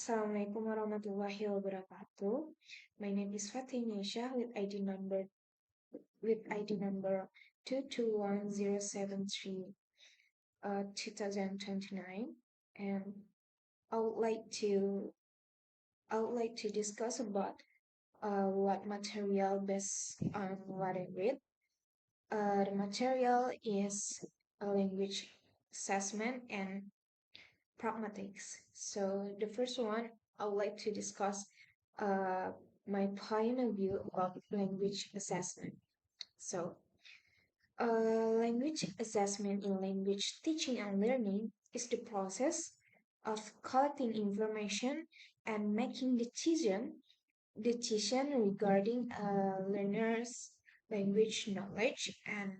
Assalamualaikum warahmatullahi wabarakatuh. My name is Fathaini Aisyah with ID number 221,073 2029, and I would like to I would like to discuss about what material based on what I read. The material is a language assessment and pragmatics. So the first one, I would like to discuss uh, my point of view about language assessment. So, language assessment in language teaching and learning is the process of collecting information and making decision regarding a learner's language knowledge and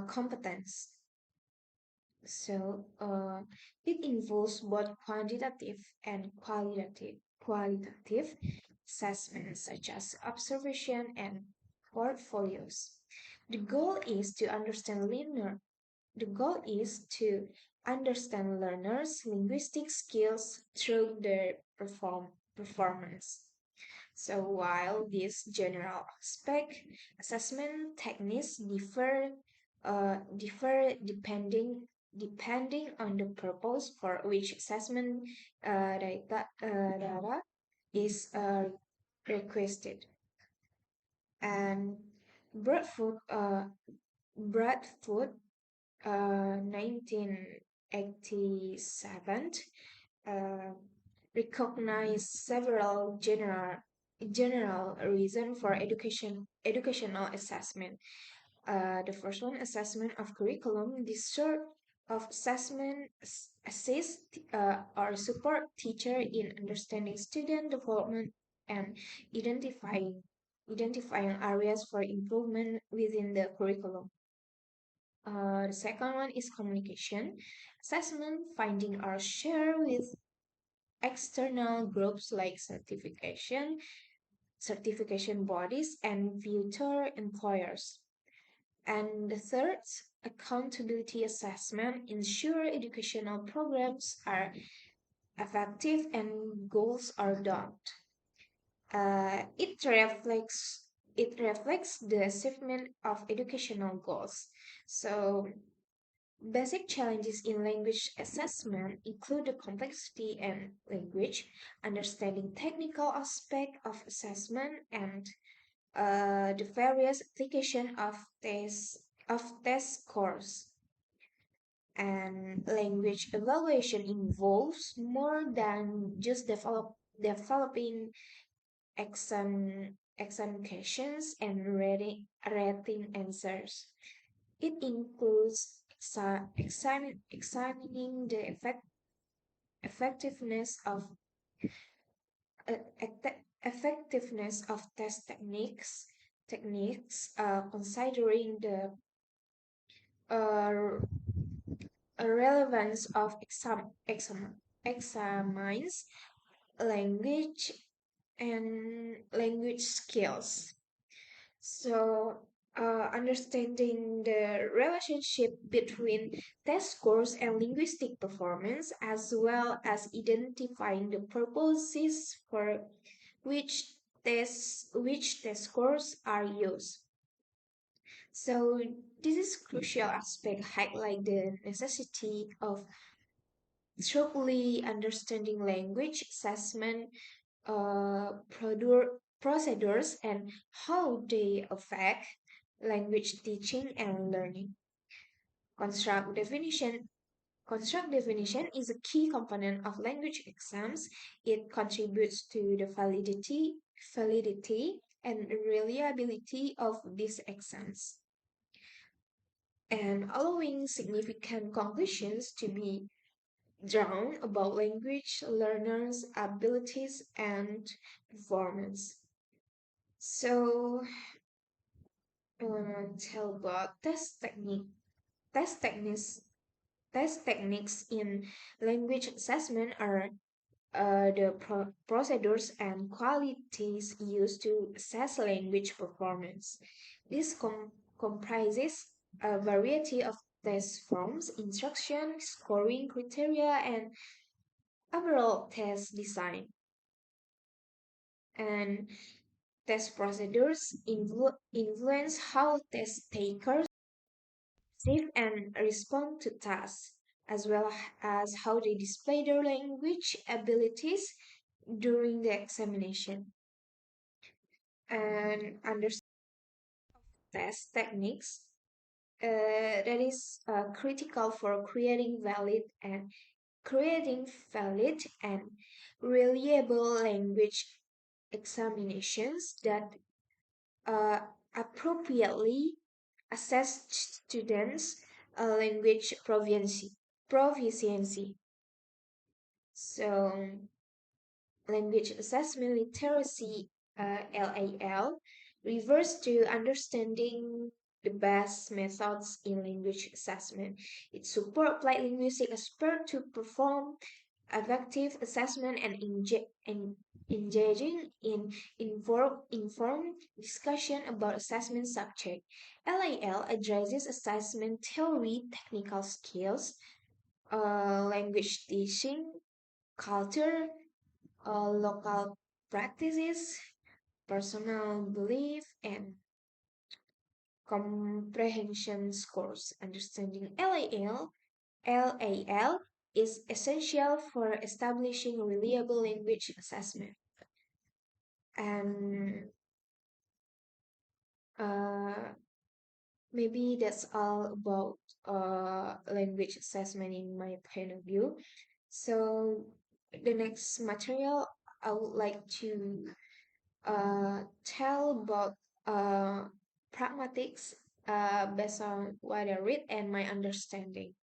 competence. So, it involves both quantitative and qualitative assessments such as observation and portfolios. The goal is to understand learner. The goal is to understand learners' linguistic skills through their performance. So while these general aspect assessment techniques differ depending on the purpose for which assessment data is requested. And Bradford, uh, Bradford, 1987, uh, recognized several general reasons for educational assessment. The first one, assessment of curriculum. This sort of assessment assist or support teacher in understanding student development and identifying identifying areas for improvement within the curriculum. The second one is communication. Assessment, finding or share with external groups like certification bodies, and future employers. And the third, accountability assessment, ensure educational programs are effective and goals are done. It reflects the achievement of educational goals. So basic challenges in language assessment include the complexity and language, understanding technical aspect of assessment, and the various application of test scores. And language evaluation involves more than just developing exam questions and rating answers. It includes examining the effectiveness of test techniques, considering the uh, relevance of examines language and language skills. So, understanding the relationship between test scores and linguistic performance, as well as identifying the purposes for which test scores are used. So, this is crucial aspect highlight the necessity of thoroughly understanding language assessment procedures and how they affect language teaching and learning. Construct definition. Construct definition is a key component of language exams. It contributes to the validity and reliability of these exams, and allowing significant conclusions to be drawn about language learners' abilities and performance. So, tell about Test techniques. Test techniques in language assessment are the procedures and qualities used to assess language performance. This comprises a variety of test forms, instruction, scoring criteria, and overall test design, and test procedures influence how test takers perceive and respond to tasks, as well as how they display their language abilities during the examination. And understand test techniques that is critical for creating valid and reliable language examinations that uh, appropriately assess students' language proficiency. So, language assessment literacy (LAL) refers to understanding the best methods in language assessment. It supports applied linguistic experts to perform effective assessment and engaging in informed discussion about assessment subject. LAL addresses assessment theory, technical skills, language teaching, culture, local practices, personal belief, and comprehension scores. Understanding LAL is essential for establishing reliable language assessment. And uh, maybe that's all about language assessment in my point of view. So the next material I would like to tell about pragmatics based on what I read and my understanding.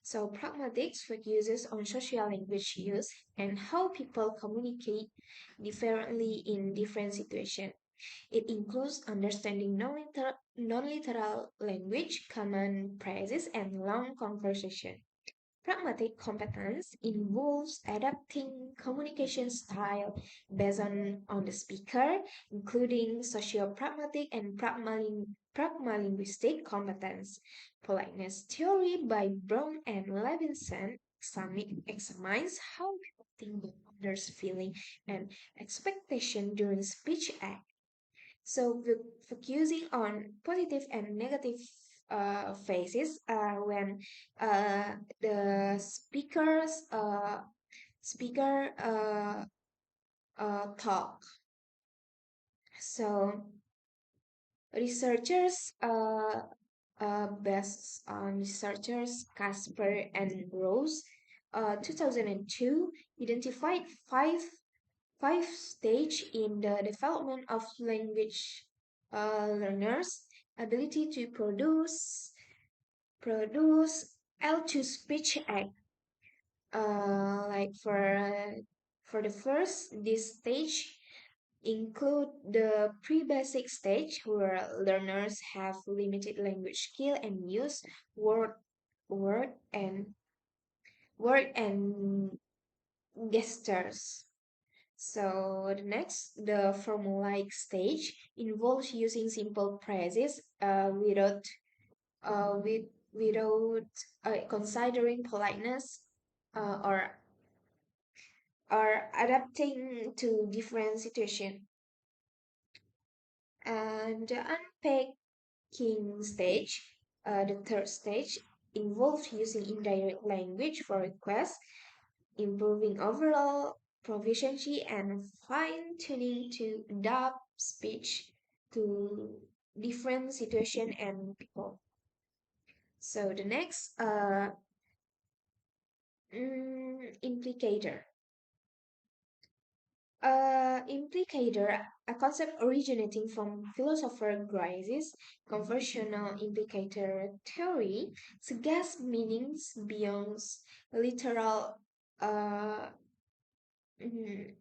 So, pragmatics focuses on social language use and how people communicate differently in different situations. It includes understanding non-literal language, common phrases, and long conversation. Pragmatic competence involves adapting communication style based on the speaker, including socio-pragmatic and pragmalinguistic competence. Politeness theory by Brown and Levinson examines how people think about others' feeling and expectation during speech act. So focusing on positive and negative phases when the speaker talk. So researchers based on researchers Casper and Rose 2002 identified five stage in the development of language learners ability to produce L2 speech act like for the first this stage include the pre-basic stage where learners have limited language skill and use word word and word and gestures. So the next, the formulaic stage involves using simple phrases uh, with, without considering politeness or adapting to different situations. And the unpacking stage, the third stage, involves using indirect language for requests, improving overall proficiency and fine-tuning to adapt speech to different situation and people. So the next implicator. Implicator, a concept originating from philosopher Grice's conversational implicator theory, suggests meanings beyond literal uh,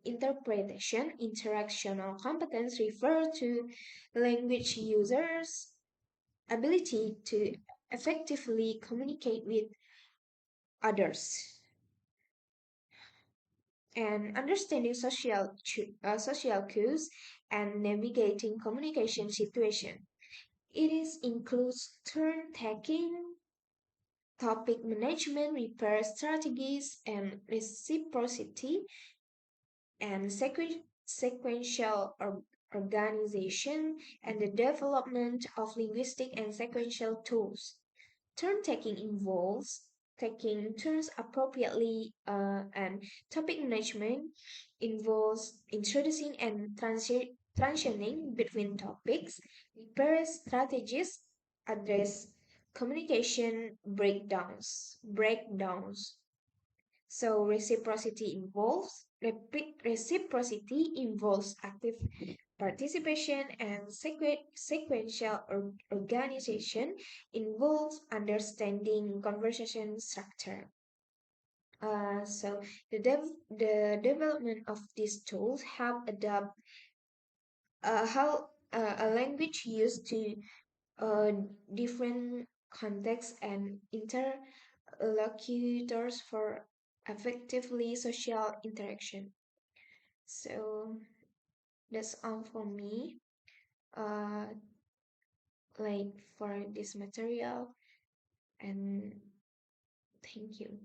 interpretation. Interactional competence refer to language users' ability to effectively communicate with others and understanding social cues and navigating communication situation. It is includes topic management, repair strategies, and reciprocity, and sequential organization, and the development of linguistic and sequential tools. Turn taking involves taking turns appropriately, and topic management involves introducing and transitioning between topics. Repair strategies address communication breakdowns. So reciprocity involves active participation, and sequential organization involves understanding conversation structure. So the development of these tools help adapt how a language used to uh, different contexts and interlocutors for effectively social interaction. So that's all for me. Uh, like for this material, and thank you.